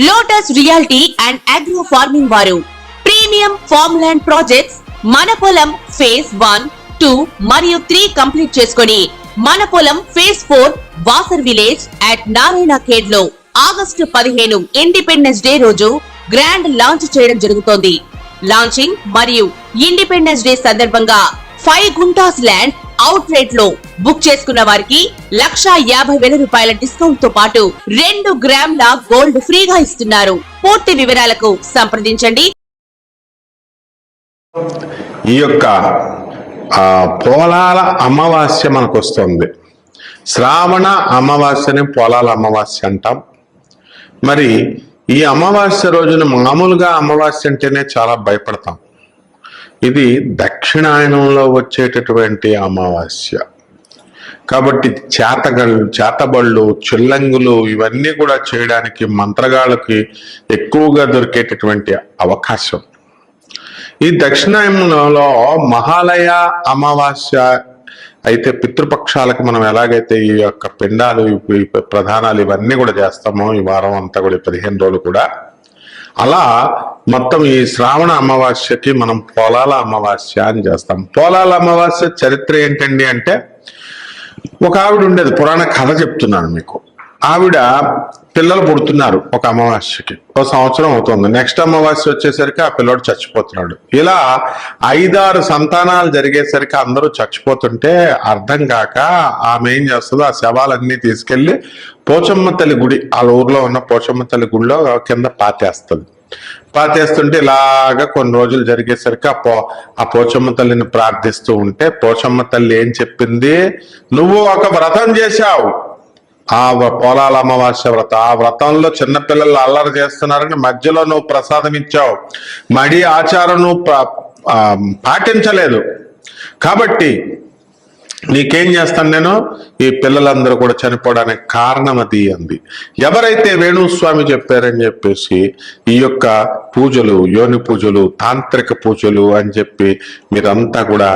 Lotus reality and agro farming వారు premium farm land projects మన పొలం ఫేజ్ 1, 2 మరియు 3 కంప్లీట్ చేసుకొని మన పొలం phase 4 Wasar village at Narayana Khed లో ఆగస్టు 15 ఇండిపెండెన్స్ డే రోజు గ్రాండ్ లాంచ్ చేయడం జరుగుతోంది. లాంచింగ్ మరియు ఇండిపెండెన్స్ డే సందర్భంగా 5 గుంటాస్ ల్యాండ్ అవుట్ రేట్ లో బుక్ చేసుకున్న వారికి 1,50,000 రూపాయల డిస్కౌంట్ తో పాటు 2 గ్రాముల గోల్డ్ ఫ్రీగా ఇస్తున్నారు. పూర్తి వివరాలకు సంప్రదించండి. ఈ యొక్క పోలాల అమావాస్య మనకు వస్తుంది. శ్రావణ అమావాస్యని పోలాల అమావాస్య అంటాం. మరి ఈ అమావాస్య రోజున మామూలుగా అమావాస్య అంటేనే చాలా భయపడతాం. ఇది దక్షిణాయనంలో వచ్చేటటువంటి అమావాస్య కాబట్టి చేతబళ్ళు చిల్లంగులు ఇవన్నీ కూడా చేయడానికి మంత్రగాళ్ళకి ఎక్కువగా దొరికేటటువంటి అవకాశం. ఈ దక్షిణాయనంలో మహాలయ అమావాస్య అయితే పితృపక్షాలకు మనం ఎలాగైతే ఈ యొక్క పిండాలు ప్రధానాలు ఇవన్నీ కూడా చేస్తామో ఈ వారం అంతా కూడా 15 రోజులు కూడా అలా మొత్తం ఈ శ్రావణ అమావాస్యకి మనం పోలాల అమావాస్య అని చేస్తాం. పోలాల అమావాస్య చరిత్ర ఏంటండి అంటే, ఒక ఆవిడ ఉండేది, పురాణ కథ చెప్తున్నాను మీకు. ఆవిడ పిల్లలు పుడుతున్నారు ఒక అమావాస్యకి, 1 సంవత్సరం అవుతుంది. నెక్స్ట్ అమావాస్య వచ్చేసరికి ఆ పిల్లోడు చచ్చిపోతున్నాడు. ఇలా 5-6 సంతానాలు జరిగేసరికి అందరూ చచ్చిపోతుంటే అర్థం కాక ఆమె ఏం చేస్తుందో ఆ శవాలన్నీ తీసుకెళ్లి పోచమ్మ తల్లి గుడి, వాళ్ళ ఊర్లో ఉన్న పోచమ్మ తల్లి గుడిలో కింద పాతేస్తుంటే ఇలాగా కొన్ని రోజులు జరిగేసరికి ఆ పోచమ్మ తల్లిని ప్రార్థిస్తూ ఉంటే పోచమ్మ తల్లి ఏం చెప్పింది, నువ్వు ఒక వ్రతం చేశావు, ఆ పోలాల అమావాస్య వ్రతం. ఆ వ్రతంలో చిన్నపిల్లలు అల్లరి చేస్తున్నారని మధ్యలో నువ్వు ప్రసాదం ఇచ్చావు, మడి ఆచారం నువ్వు పాటించలేదు, కాబట్టి నీకేం చేస్తాను నేను, ఈ పిల్లలందరూ కూడా చనిపోవడానికి కారణం అది అంది. ఎవరైతే వేణుస్వామి చెప్పారని చెప్పేసి ఈ యొక్క పూజలు, యోని పూజలు, తాంత్రిక పూజలు అని చెప్పి మీరంతా కూడా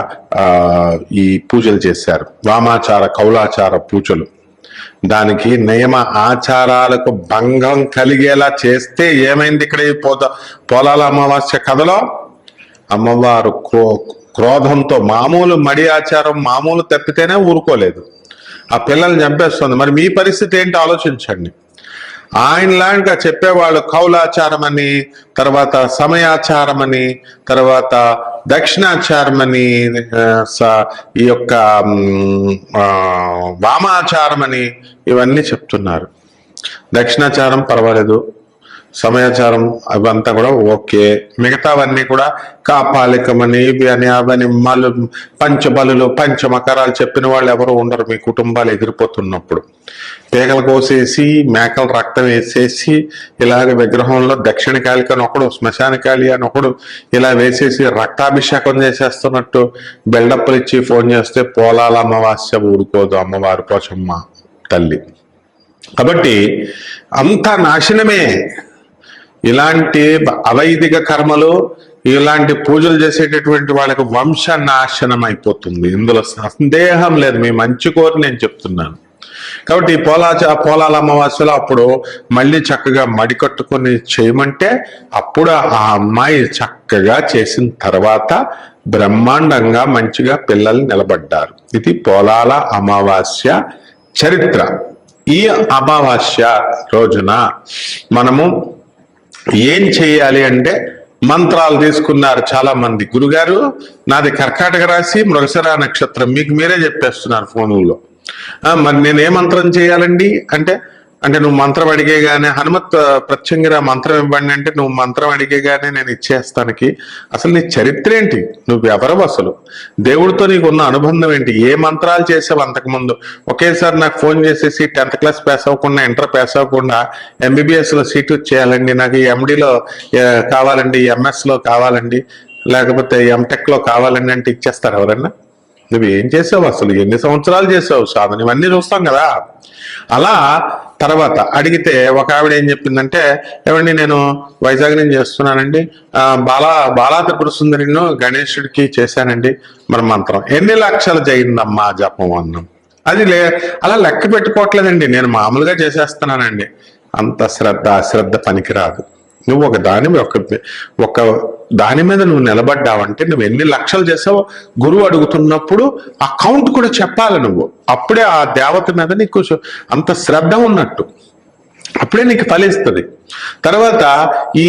ఈ పూజలు చేశారు. వామాచార కౌలాచార పూజలు, దానికి నియమ ఆచారాలకు భంగం కలిగేలా చేస్తే ఏమైంది ఇక్కడ ఈ పోలాల అమావాస్య కథలో? అమ్మవారు క్రోధంతో మామూలు మడి ఆచారం మామూలు తప్పితేనే ఊరుకోలేదు, ఆ పిల్లల్ని చంపేస్తుంది. మరి మీ పరిస్థితి ఏంటి ఆలోచించండి. ఆయనలాగా చెప్పేవాళ్ళు కౌలాచారం అని, తర్వాత సమయాచారం అని, తర్వాత దక్షిణాచారం అని, ఈ యొక్క వామాచారం అని ఇవన్నీ చెప్తున్నారు. దక్షిణాచారం పర్వాలేదు, సమయాచారం అవంతా కూడా ఓకే, మిగతావన్నీ కూడా కాపాలికమని ఇవి అని అవని పంచబలులు పంచమకరాలు చెప్పిన వాళ్ళు ఎవరు ఉండరు. మీ కుటుంబాలు ఎగిరిపోతున్నప్పుడు పేగలు కోసేసి మేకలు రక్తం వేసేసి ఇలాగ విగ్రహంలో దక్షిణ కాళిక అని ఒకడు, శ్మశాన కాళి అని ఒకడు ఇలా వేసేసి రక్తాభిషేకం చేసేస్తున్నట్టు బిల్డప్లు ఇచ్చి ఫోన్ చేస్తే పోలాల అమావాస్య ఊరుకోదు అమ్మవారు పోచమ్మ తల్లి. కాబట్టి అంతా నాశనమే. ఇలాంటి అవైదిక కర్మలు, ఇలాంటి పూజలు చేసేటటువంటి వాళ్ళకి వంశ నాశనం అయిపోతుంది. ఇందులో సందేహం లేదు, మీ మంచి కోరి నేను చెప్తున్నాను. కాబట్టి పోలాల అమావాస్యలో అప్పుడు మళ్ళీ చక్కగా మడి కట్టుకొని చేయమంటే అప్పుడు ఆ అమ్మాయి చక్కగా చేసిన తర్వాత బ్రహ్మాండంగా మంచిగా పిల్లలు నిలబడ్డారు. ఇది పోలాల అమావాస్య చరిత్ర. ఈ అమావాస్య రోజున మనము ఏం చేయాలి అంటే, మంత్రాలు తీసుకున్నారు చాలా మంది. గురుగారు నాది కర్కాటక రాశి, మృగశిర నక్షత్రం, మీకు మీరే చెప్పేస్తున్నారు ఫోనుల్లో. మరి నేను ఏ మంత్రం చేయాలండి అంటే నువ్వు మంత్రం అడిగేగానే హనుమత్ ప్రత్యంగిరా మంత్రం ఇవ్వండి అంటే నువ్వు మంత్రం అడిగేగానే నేను ఇచ్చేస్తానికి. అసలు నీ చరిత్ర ఏంటి? నువ్వు ఎవరు? అసలు దేవుడితో నీకు ఉన్న అనుబంధం ఏంటి? ఏ మంత్రాలు చేసావు అంతకుముందు? ఒకేసారి నాకు ఫోన్ చేసేసి 10th క్లాస్ పాస్ అవ్వకుండా, ఇంటర్ పాస్ అవ్వకుండా MBBS లో సీటు చేయాలండి, నాకు MDలో కావాలండి, MS లో కావాలండి, లేకపోతే MTech లో కావాలండి అంటే ఇచ్చేస్తారు ఎవరన్నా? నువ్వు ఏం చేసావు? అసలు ఎన్ని సంవత్సరాలు చేసావు సాధన? ఇవన్నీ చూస్తాం కదా. అలా తర్వాత అడిగితే ఒక ఆవిడ ఏం చెప్పిందంటే, ఏమండి నేను వైజాగ్ నుంచి చేస్తున్నానండి, బాలా త్రిపుర సుందరిను గణేశుడికి చేశానండి, మరి మంత్రం ఎన్ని లక్షలు చేయిందమ్మా జపం అన్నాం. అది అలా లెక్క పెట్టుకోవట్లేదండి, నేను మామూలుగా చేసేస్తున్నానండి. అంత శ్రద్ధ అశ్రద్ధ పనికిరాదు. నువ్వు ఒక దాని మీద నువ్వు నిలబడ్డావంటే నువ్వు ఎన్ని లక్షలు చేసావో గురువు అడుగుతున్నప్పుడు ఆ కౌంట్ కూడా చెప్పాలి నువ్వు. అప్పుడే ఆ దేవత మీద నీకు అంత శ్రద్ధ ఉన్నట్టు, అప్పుడే నీకు ఫలిస్తుంది. తర్వాత ఈ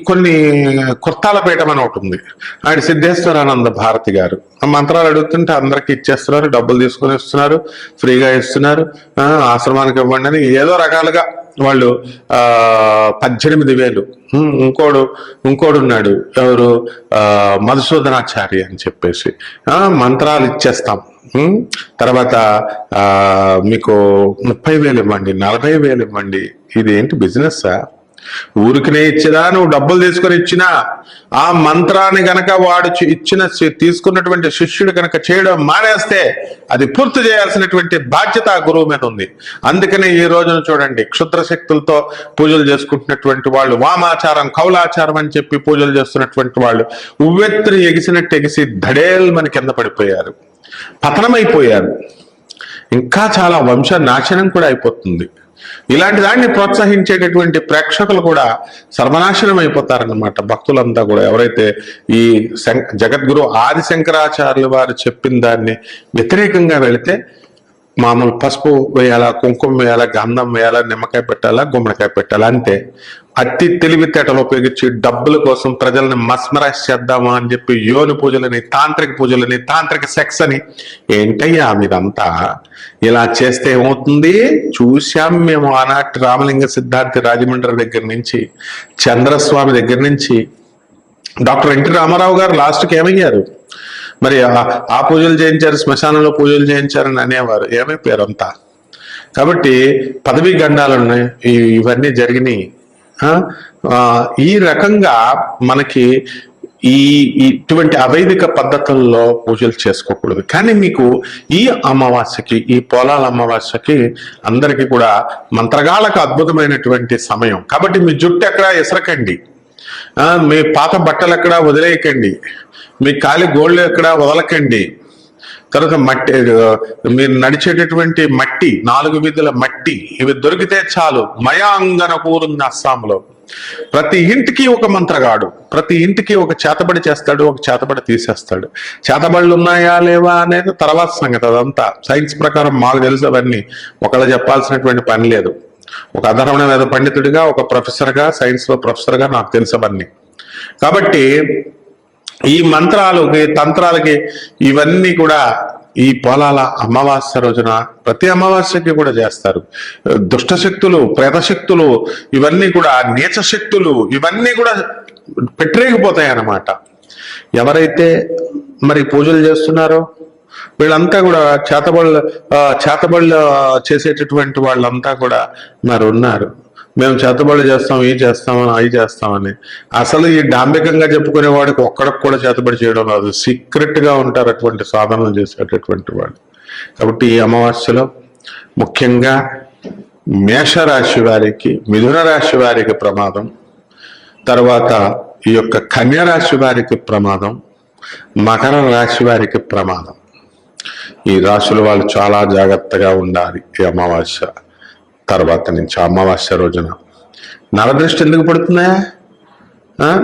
కొన్ని కొత్తాలపేటం అని ఒకటి ఉంది, ఆయన సిద్ధేశ్వరానంద భారతి గారు ఆ మంత్రాలు అడుగుతుంటే అందరికి ఇచ్చేస్తున్నారు, డబ్బులు తీసుకొని ఇస్తున్నారు, ఫ్రీగా ఇస్తున్నారు, ఆశ్రమానికి ఇవ్వండి అని ఏదో రకాలుగా వాళ్ళు 18,000. ఇంకోడు ఉన్నాడు ఎవరు, మధుసూదనాచారి అని చెప్పేసి మంత్రాలు ఇచ్చేస్తాం, తర్వాత మీకు 30,000 ఇవ్వండి, 40,000 ఇవ్వండి. ఇది ఏంటి బిజినెస్సా? ఊరికినే ఇచ్చినా నువ్వు డబ్బులు తీసుకొని ఇచ్చినా ఆ మంత్రాన్ని గనక వాడు తీసుకున్నటువంటి శిష్యుడు గనక చేయడం మానేస్తే అది పూర్తి చేయాల్సినటువంటి బాధ్యత ఆ గురువు మీద ఉంది. అందుకనే ఈ రోజున చూడండి, క్షుద్ర శక్తులతో పూజలు చేసుకుంటున్నటువంటి వాళ్ళు, వామాచారం కౌలాచారం అని చెప్పి పూజలు చేస్తున్నటువంటి వాళ్ళు ఉవ్వెత్తుని ఎగిసి ధడేల్ మన కింద పడిపోయారు, పతనమైపోయారు. ఇంకా చాలా వంశ నాశనం కూడా అయిపోతుంది. ఇలాంటి దాన్ని ప్రోత్సహించేటటువంటి ప్రేక్షకులు కూడా సర్వనాశనం అయిపోతారన్నమాట. భక్తులంతా కూడా ఎవరైతే ఈ జగద్గురు ఆది శంకరాచార్యులు వారు చెప్పిన దాన్ని వ్యతిరేకంగా వెళితే మామూలు పసుపు వేయాలా, కుంకుమ వేయాలా, గంధం వేయాలా, నిమ్మకాయ పెట్టాలా, గుమ్మడికాయ పెట్టాలా, అంతే. అతి తెలివితేటలు ఉపయోగించి డబ్బుల కోసం ప్రజల్ని మస్మరైజ్ చేద్దామా అని చెప్పి యోని పూజలని, తాంత్రిక సెక్స్ అని, ఏంటయ్యా మీరంతా ఇలా చేస్తే ఏమవుతుంది? చూశాం మేము ఆనాటి రామలింగ సిద్ధార్థి రాజమండ్రి దగ్గర నుంచి, చంద్రస్వామి దగ్గర నుంచి, డాక్టర్ ఎన్టీ రామారావు గారు లాస్ట్కి ఏమయ్యారు? మరి ఆ పూజలు చేయించారు, శ్మశానంలో పూజలు చేయించారని అనేవారు, ఏమైపోయారు అంతా. కాబట్టి పదవీ గండాలు ఉన్నాయి, ఇవన్నీ జరిగినాయి. ఈ రకంగా మనకి ఇటువంటి అవైదిక పద్ధతుల్లో పూజలు చేసుకోకూడదు. కానీ మీకు ఈ అమావాస్యకి, ఈ పోలాల అమావాస్యకి అందరికీ కూడా మంత్రగాళ్ళకు అద్భుతమైనటువంటి సమయం. కాబట్టి మీ జుట్టు ఎక్కడా ఎసరకండి, మీ పాత బట్టలు ఎక్కడా వదిలేయకండి, మీ కాలి గోళ్ళు ఎక్కడా వదలకండి. తర్వాత మట్టి, మీరు నడిచేటటువంటి మట్టి, 4 వీధుల మట్టి, ఇవి దొరికితే చాలు. మయాంగన కూరుంది అస్సాంలో. ప్రతి ఇంటికి ఒక మంత్రగాడు, ప్రతి ఇంటికి ఒక చేతబడి చేస్తాడు, ఒక చేతబడి తీసేస్తాడు. చేతబడులు ఉన్నాయా లేవా అనేది తర్వాత సంగతి. అదంతా సైన్స్ ప్రకారం మాకు తెలుసు. అవన్నీ ఒకళ్ళు చెప్పాల్సినటువంటి పని లేదు. ఒక అధర్వణ వేద పండితుడిగా, ఒక ప్రొఫెసర్గా, సైన్స్ లో ప్రొఫెసర్గా నాకు తెలుసు అవన్నీ. కాబట్టి ఈ మంత్రాలకి, తంత్రాలకి ఇవన్నీ కూడా ఈ పోలాల అమావాస్య రోజున, ప్రతి అమావాస్యకి కూడా చేస్తారు. దుష్టశక్తులు, ప్రేతశక్తులు, ఇవన్నీ కూడా నీచ శక్తులు, ఇవన్నీ కూడా పెట్టరేగిపోతాయి అన్నమాట. ఎవరైతే మరి పూజలు చేస్తున్నారో వీళ్ళంతా కూడా చేతబళ్ళు చేసేటటువంటి వాళ్ళంతా కూడా మరి ఉన్నారు. మేము చేతబడులు చేస్తాం, ఇవి చేస్తామని, అవి చేస్తామని. అసలు ఈ డాంబికంగా చెప్పుకునే వాడికి ఒక్కడికి కూడా చేతబడి చేయడం రాదు. సీక్రెట్ గా ఉంటారు అటువంటి సాధనలు చేసేటటువంటి వాడు. కాబట్టి ఈ అమావాస్యలో ముఖ్యంగా మేషరాశి వారికి, మిథున రాశి వారికి ప్రమాదం, తర్వాత ఈ యొక్క కన్య రాశి వారికి ప్రమాదం, మకర రాశి వారికి ప్రమాదం. ఈ రాశుల వాళ్ళు చాలా జాగ్రత్తగా ఉండాలి. ఈ అమావాస్య తర్వాత నుంచి, అమావాస్య రోజున నరదృష్టి ఎందుకు పడుతుందా?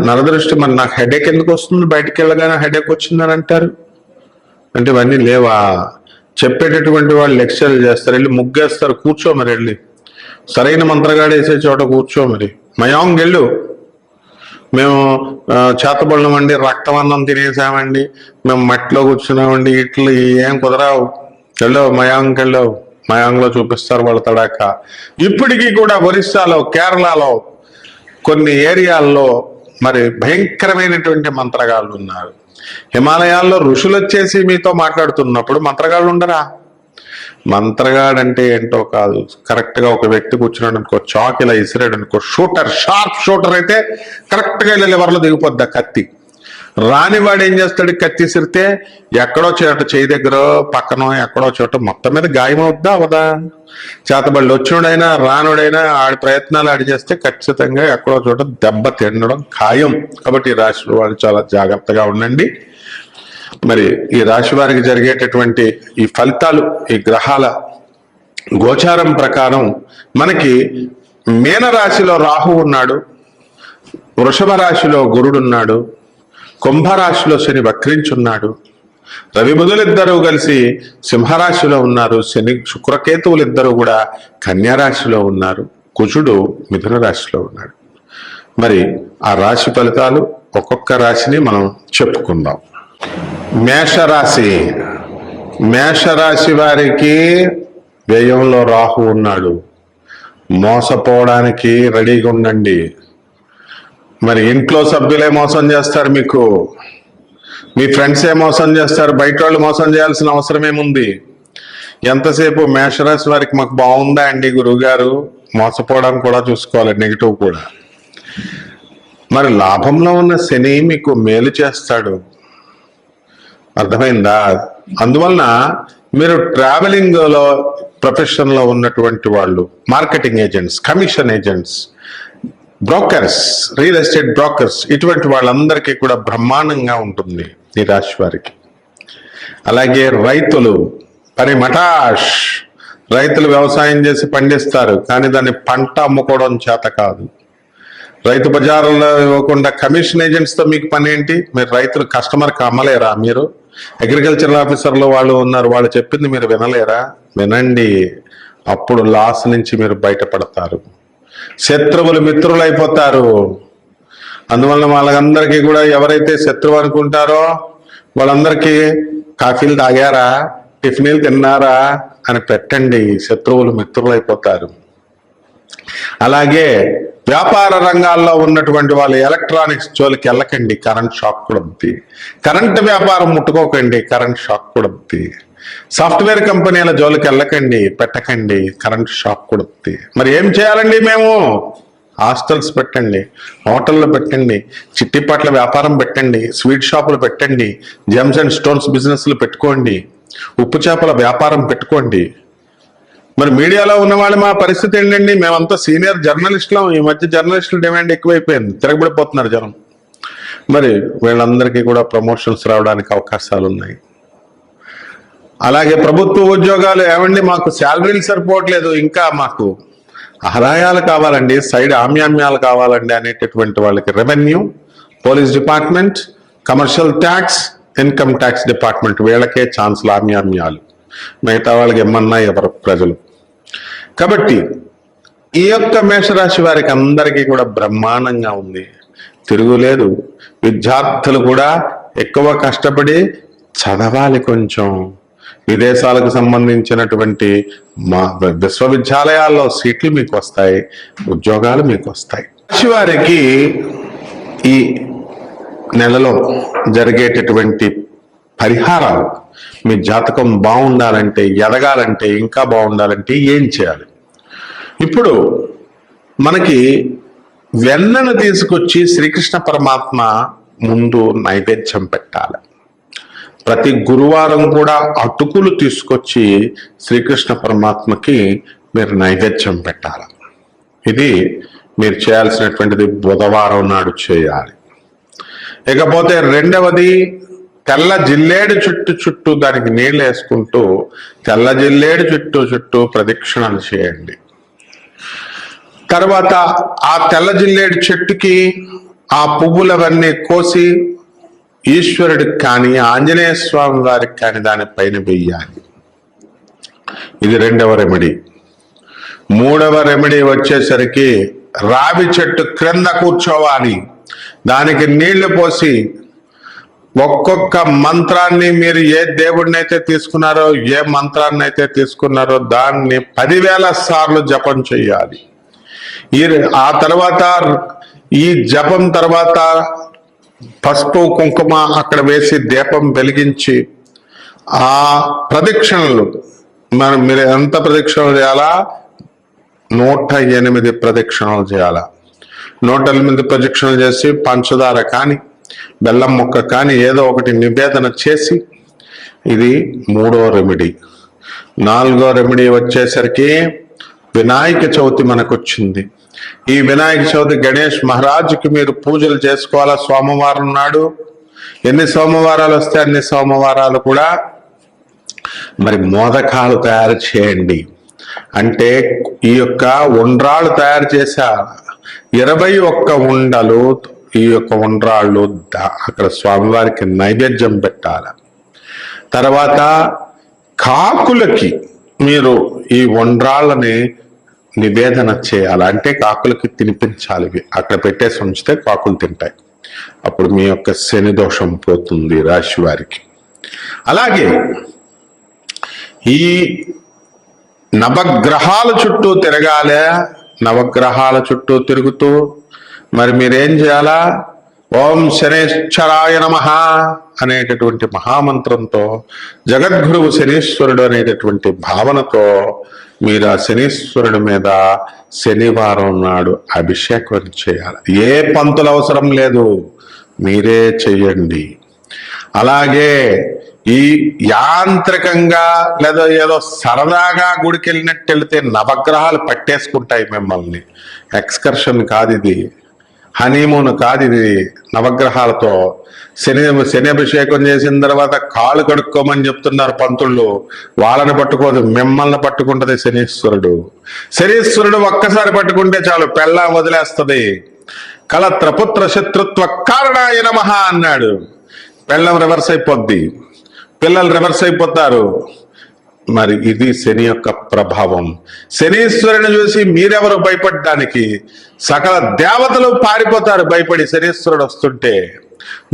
నరదృష్టి, మరి నాకు హెడేక్ ఎందుకు వస్తుంది, బయటికి వెళ్ళగానే హెడేక్ వచ్చిందని అంటారు. అంటే ఇవన్నీ లేవా? చెప్పేటటువంటి వాళ్ళు లెక్చర్లు చేస్తారు, వెళ్ళి ముగ్గేస్తారు, కూర్చో మరి, వెళ్ళి సరైన మంత్రగాడు వేసే చోట కూర్చో మరి. మయాంగ్ వెళ్ళు, మేము చేతబడినామండి, రక్తవన్నం తినేసామండి, మేము మట్టిలో కూర్చున్నామండి, ఇట్లు ఏం కుదరావు, వెళ్ళావు మయాంగ్కి వెళ్ళావు, మయాంగ్లో చూపిస్తారు వాళ్ళ తడాక. ఇప్పటికీ కూడా ఒరిస్సాలో, కేరళలో కొన్ని ఏరియాల్లో మరి భయంకరమైనటువంటి మంత్రగాళ్ళు ఉన్నారు. హిమాలయాల్లో ఋషులు వచ్చేసి మీతో మాట్లాడుతున్నప్పుడు మంత్రగాళ్ళు ఉండరా? మంత్రగాడంటే ఏంటో కాదు, కరెక్ట్ గా ఒక వ్యక్తి కూర్చున్నాడు అనుకో, చాక్ ఇలా ఇసిరాడు అనుకో, షార్ప్ షూటర్ అయితే కరెక్ట్ గా ఇలా లివర్లో దిగిపోద్ది కత్తి. రానివాడు ఏం చేస్తాడు, కత్తి ఇసిరితే ఎక్కడో చోట, చేయి దగ్గర పక్కనో ఎక్కడో చోట మొత్తం మీద గాయమవుద్దా అవదా? చేతబళ్ళు వచ్చినోడైనా రానుడైనా ఆడి ప్రయత్నాలు ఆడి చేస్తే ఖచ్చితంగా ఎక్కడో చోట దెబ్బ తినడం ఖాయం. కాబట్టి ఈ రాశి వాళ్ళు చాలా జాగ్రత్తగా ఉండండి. మరి ఈ రాశి వారికి జరిగేటటువంటి ఈ ఫలితాలు, ఈ గ్రహాల గోచారం ప్రకారం మనకి మీనరాశిలో రాహు ఉన్నాడు, వృషభ రాశిలో గురుడున్నాడు, కుంభరాశిలో శని వక్రించున్నాడు, రవి బుధులిద్దరూ కలిసి సింహరాశిలో ఉన్నారు, శని శుక్రకేతువులు ఇద్దరు కూడా కన్యారాశిలో ఉన్నారు, కుజుడు మిథున రాశిలో ఉన్నాడు. మరి ఆ రాశి ఫలితాలు ఒక్కొక్క రాశిని మనం చెప్పుకుందాం. మేషరాశి వారికి వ్యయంలో రాహు ఉన్నాడు. మోసపోవడానికి రెడీగా ఉండండి. మరి ఇంట్లో సభ్యులే మోసం చేస్తారు, మీకు మీ ఫ్రెండ్సే మోసం చేస్తారు, బయట వాళ్ళు మోసం చేయాల్సిన అవసరం ఏముంది? ఎంతసేపు మేషరాశి వారికి మాకు బాగుందా అండి గురువుగారు, మోసపోవడానికి కూడా చూసుకోవాలి, నెగిటివ్ కూడా. మరి లాభంలో ఉన్న శని మీకు మేలు చేస్తాడు, అర్థమైందా? అందువలన మీరు ట్రావెలింగ్ లో ప్రొఫెషన్ లో ఉన్నటువంటి వాళ్ళు, marketing agents, commission agents, brokers, real estate brokers, ఇటువంటి వాళ్ళందరికీ కూడా బ్రహ్మాండంగా ఉంటుంది ఈ రాశి వారికి. అలాగే రైతులు పని మటాష్, రైతులు వ్యవసాయం చేసి పండిస్తారు, కానీ దాన్ని పంట అమ్ముకోవడం చేత కాదు. రైతు బజారులో ఇవ్వకుండా కమిషన్ ఏజెంట్స్ తో మీకు పని ఏంటి? మీరు రైతులు కస్టమర్కి అమ్మలేరా? మీరు అగ్రికల్చరల్ ఆఫీసర్లు వాళ్ళు ఉన్నారు, వాళ్ళు చెప్పింది మీరు వినలేరా? వినండి, అప్పుడు లాస్ నుంచి మీరు బయటపడతారు. శత్రువులు మిత్రులు అయిపోతారు. అందువల్ల వాళ్ళందరికీ కూడా ఎవరైతే శత్రువు అనుకుంటారో వాళ్ళందరికీ కాఫీలు తాగారా, టిఫిన్లు తిన్నారా అని పెట్టండి, శత్రువులు మిత్రులు అయిపోతారు. అలాగే వ్యాపార రంగాల్లో ఉన్నటువంటి వాళ్ళు ఎలక్ట్రానిక్స్ జోలికి వెళ్ళకండి, కరెంట్ షాక్ కూడా ఉంది. కరెంట్ వ్యాపారం ముట్టుకోకండి, కరెంట్ షాక్ కూడా ఉంది. సాఫ్ట్వేర్ కంపెనీల జోలికి వెళ్ళకండి, పెట్టకండి, కరెంట్ షాక్ కూడా ఉంది. మరి ఏం చేయాలండి మేము? హాస్టల్స్ పెట్టండి, హోటళ్ళు పెట్టండి, చిట్టిపట్ల వ్యాపారం పెట్టండి, స్వీట్ షాపులు పెట్టండి, జెమ్స్ అండ్ స్టోన్స్ బిజినెస్లు పెట్టుకోండి, ఉప్పు చేపల వ్యాపారం పెట్టుకోండి. మరి మీడియాలో ఉన్న వాళ్ళు మా పరిస్థితి ఏంటండి? మేమంతా సీనియర్ జర్నలిస్టులం. ఈ మధ్య జర్నలిస్టుల డిమాండ్ ఎక్కువైపోయింది, తిరగబడిపోతున్నారు జనం. మరి వీళ్ళందరికీ కూడా ప్రమోషన్స్ రావడానికి అవకాశాలు ఉన్నాయి. అలాగే ప్రభుత్వ ఉద్యోగాలు, ఏమండి మాకు శాలరీలు సరిపోవట్లేదు, ఇంకా మాకు ఆదాయాలు కావాలండి, సైడ్ ఆమ్యామ్యాలు కావాలండి అనేటటువంటి వాళ్ళకి revenue, police department, commercial tax, income tax department, వీళ్ళకే ఛాన్సులు, ఆమ్యామ్యాలు. మిగతా వాళ్ళకి ఏమన్నా ఎవరు ప్రజలు. కాబట్టి ఈ యొక్క మేషరాశి వారికి అందరికీ కూడా బ్రహ్మాండంగా ఉంది, తిరుగులేదు. విద్యార్థులు కూడా ఎక్కువ కష్టపడి చదవాలి. కొంచెం విదేశాలకు సంబంధించినటువంటి మా విశ్వవిద్యాలయాల్లో సీట్లు మీకు వస్తాయి, ఉద్యోగాలు మీకు వస్తాయి. రాశి వారికి ఈ నెలలో జరిగేటటువంటి పరిహారాలు, మీ జాతకం బాగుండాలంటే, ఎదగాలంటే, ఇంకా బాగుండాలంటే ఏం చేయాలి? ఇప్పుడు మనకి వెన్నను తీసుకొచ్చి శ్రీకృష్ణ పరమాత్మ ముందు నైవేద్యం పెట్టాలి. ప్రతి గురువారం కూడా అటుకులు తీసుకొచ్చి శ్రీకృష్ణ పరమాత్మకి మీరు నైవేద్యం పెట్టాలి. ఇది మీరు చేయాల్సినటువంటిది బుధవారం నాడు చేయాలి. ఇకపోతే రెండవది, తెల్ల జిల్లేడు చుట్టూ దానికి నీళ్ళు వేసుకుంటూ తెల్ల జిల్లేడు చుట్టూ ప్రదక్షిణలు చేయండి. తర్వాత ఆ తెల్ల జిల్లేడు చెట్టుకి ఆ పువ్వులవన్నీ కోసి ఈశ్వరుడికి కానీ ఆంజనేయ స్వామి వారికి కానీ దానిపైన వెయ్యాలి. ఇది రెండవ రెమెడీ. మూడవ రెమెడీ వచ్చేసరికి రావి చెట్టు క్రింద కూర్చోవాలి, దానికి నీళ్లు పోసి ఒక్కొక్క మంత్రాన్ని, మీరు ఏ దేవుడిని అయితే తీసుకున్నారో, ఏ మంత్రాన్ని అయితే తీసుకున్నారో దాన్ని 10,000 సార్లు జపం చేయాలి. ఆ తర్వాత ఈ జపం తర్వాత పసుపు కుంకుమ అక్కడ వేసి దీపం వెలిగించి ఆ ప్రదక్షిణలు, మీరు ఎంత ప్రదక్షిణలు చేయాలా? 108 ప్రదక్షిణలు చేయాలా. 108 ప్రదక్షిణలు చేసి పంచదార కానీ బెల్లం ముక్క కానీ ఏదో ఒకటి నివేదన చేసి, ఇది 3వ రెమెడీ. 4వ రెమెడీ వచ్చేసరికి వినాయక చవితి మనకు వచ్చింది. ఈ వినాయక చవితి గణేష్ మహారాజుకి మీరు పూజలు చేసుకోవాలా. సోమవారం నాడు ఎన్ని సోమవారాలు వస్తే అన్ని సోమవారాలు కూడా మరి మోదకాలు తయారు చేయండి. అంటే ఈ యొక్క ఉండ్రాళ్ళు తయారు చేసా 21 ఉండలు, ఈ యొక్క ఉండ్రాళ్ళు అక్కడ స్వామివారికి నైవేద్యం పెట్టాలి. తర్వాత కాకులకి మీరు ఈ ఉండ్రాళ్ళని నివేదన చేయాలి. అంటే కాకులకి తినిపించాలి. అక్కడ పెట్టేసి ఉంచితే కాకులు తింటాయి. అప్పుడు మీ యొక్క శని దోషం పోతుంది రాశి వారికి. అలాగే ఈ నవగ్రహాల చుట్టూ తిరగాలే. నవగ్రహాల చుట్టూ తిరుగుతూ మరి మీరేం చేయాలా? ఓం శనేశ్వరాయ నమః అనేటటువంటి మహామంత్రంతో, జగద్గురువు శనీశ్వరుడు అనేటటువంటి భావనతో మీరు ఆ శనీశ్వరుడి మీద శనివారం నాడు అభిషేకం చేయాలి. ఏ పంతులు అవసరం లేదు, మీరే చెయ్యండి. అలాగే ఈ యాంత్రికంగా లేదా ఏదో సరదాగా గుడికి వెళ్ళినట్టు వెళితే నవగ్రహాలు పట్టేసుకుంటాయి మిమ్మల్ని. ఎక్స్కర్షన్ కాదు ఇది, హనీమూన్ కాదు ఇది. నవగ్రహాలతో శని అభిషేకం చేసిన తర్వాత కాళ్ళు కడుక్కోమని చెప్తున్నారు పంతుళ్ళు. వాళ్ళని పట్టుకోదు, మిమ్మల్ని పట్టుకుంటది శనీశ్వరుడు. శనీశ్వరుడు ఒక్కసారి పట్టుకుంటే చాలు, పెళ్ళ వదిలేస్తుంది. కలత్రపుత్ర శత్రుత్వ కారణాయ నమః అన్నాడు. పెళ్ళం రివర్స్ అయిపోద్ది, పిల్లలు రివర్స్ అయిపోతారు. మరి ఇది శని యొక్క ప్రభావం. శనీశ్వరుని చూసి మీరెవరు భయపడడానికి? సకల దేవతలు పారిపోతారు భయపడి శనీశ్వరుడు వస్తుంటే.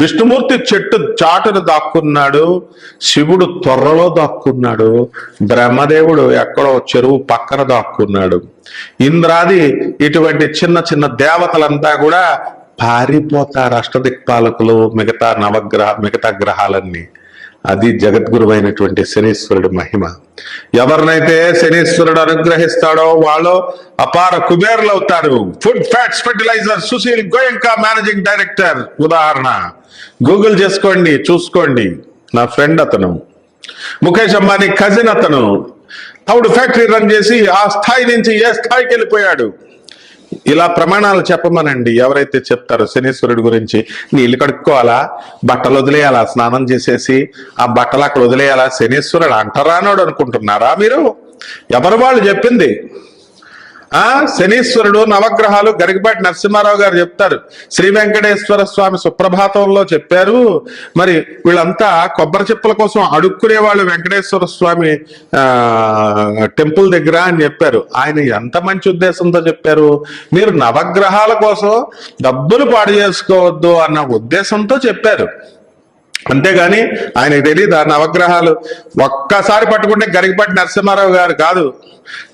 విష్ణుమూర్తి చెట్టు చాటును దాక్కున్నాడు, శివుడు త్వరలో దాక్కున్నాడు, బ్రహ్మదేవుడు ఎక్కడో చెరువు పక్కన దాక్కున్నాడు. ఇంద్రాది ఇటువంటి చిన్న చిన్న దేవతలంతా కూడా పారిపోతారు, అష్టదిక్పాలకులు, మిగతా గ్రహాలన్నీ. అది జగద్గురు అయినటువంటి శనీశ్వరుడు మహిమ. ఎవరినైతే శనీశ్వరుడు అనుగ్రహిస్తాడో వాళ్ళు అపార కుబేర్లు అవుతారు. Food fats fertiliser Sushil Goenka managing director. ఉదాహరణ గూగుల్ చేసుకోండి, చూసుకోండి. నా ఫ్రెండ్ అతను, ముఖేష్ అంబానీ కజిన్ అతను. తౌడు ఫ్యాక్టరీ రన్ చేసి ఆ స్థాయి నుంచి ఏ స్థాయికి వెళ్ళిపోయాడు. ఇలా ప్రమాణాలు చెప్పమనండి ఎవరైతే చెప్తారో శనీశ్వరుడి గురించి. నీళ్లు కడుక్కోవాలా, బట్టలు వదిలేయాలా, స్నానం చేసేసి ఆ బట్టలు అక్కడ వదిలేయాలా? శనీశ్వరుడు అంటరానోడు అనుకుంటున్నారా మీరు? ఎవరు వాళ్ళు చెప్పింది? శనీశ్వరుడు నవగ్రహాలు గరికపాటి నరసింహారావు గారు చెప్తారు. శ్రీ వెంకటేశ్వర స్వామి సుప్రభాతంలో చెప్పారు. మరి వీళ్ళంతా కొబ్బరి చిప్పల కోసం అడుక్కునే వాళ్ళు వెంకటేశ్వర స్వామి టెంపుల్ దగ్గర అని చెప్పారు. ఆయన ఎంత మంచి ఉద్దేశంతో చెప్పారు? మీరు నవగ్రహాల కోసం డబ్బులు పాడు చేసుకోవద్దు అన్న ఉద్దేశంతో చెప్పారు. అంతేగాని ఆయనకు తెలియదు ఆ నవగ్రహాలు ఒక్కసారి పట్టుకుంటే గరికపాటి నరసింహారావు గారు కాదు,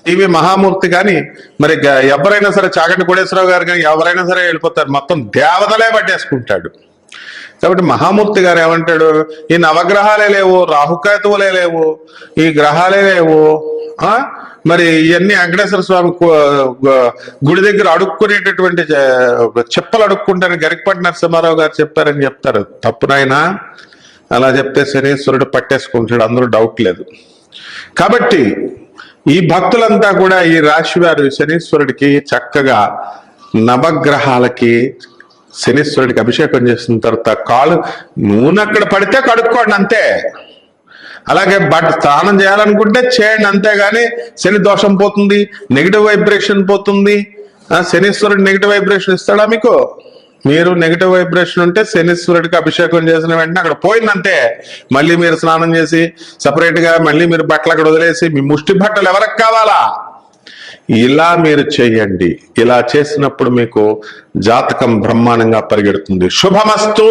టీవీ మహామూర్తి కానీ, మరి ఎవరైనా సరే చాగంటి కోటేశ్వరరావు గారు కానీ ఎవరైనా సరే వెళ్ళిపోతారు. మొత్తం దేవతలే పట్టేసుకుంటాడు. కాబట్టి మహామూర్తి గారు ఏమంటాడు? ఈ నవగ్రహాలే లేవు, రాహుకేతువులే లేవు, ఈ గ్రహాలే లేవు, మరి ఇవన్నీ వెంకటేశ్వర స్వామి గుడి దగ్గర అడుక్కునేటటువంటి చెప్పలు అడుక్కుంటారని గరికపాటి నరసింహారావు గారు చెప్పారని చెప్తారు. తప్పునైనా అలా చెప్తే శనీశ్వరుడు పట్టేసుకుంటాడు, అందులో డౌట్ లేదు. కాబట్టి ఈ భక్తులంతా కూడా ఈ రాశి వారు శనీశ్వరుడికి చక్కగా నవగ్రహాలకి శనీశ్వరుడికి అభిషేకం చేసిన తర్వాత కాళ్ళు నూనె అక్కడ పడితే కడుక్కోండి అంతే. అలాగే స్నానం చేయాలనుకుంటే చేయండి అంతేగాని శని దోషం పోతుంది, నెగిటివ్ వైబ్రేషన్ పోతుంది. శనీశ్వరుడు నెగిటివ్ వైబ్రేషన్ ఇస్తాడా మీకు? మీరు నెగిటివ్ వైబ్రేషన్ ఉంటే శనీశ్వరుడికి అభిషేకం చేసిన వెంటనే అక్కడ పోయిందంతే. మళ్ళీ మీరు స్నానం చేసి సపరేట్ గా మళ్ళీ మీరు బట్టలు అక్కడ వదిలేసి మీ ముష్టి బట్టలు ఎవరికి కావాలా? ఇలా మీరు చెయ్యండి. ఇలా చేసినప్పుడు మీకు జాతకం బ్రహ్మాండంగా పరిగెడుతుంది. శుభమస్తు.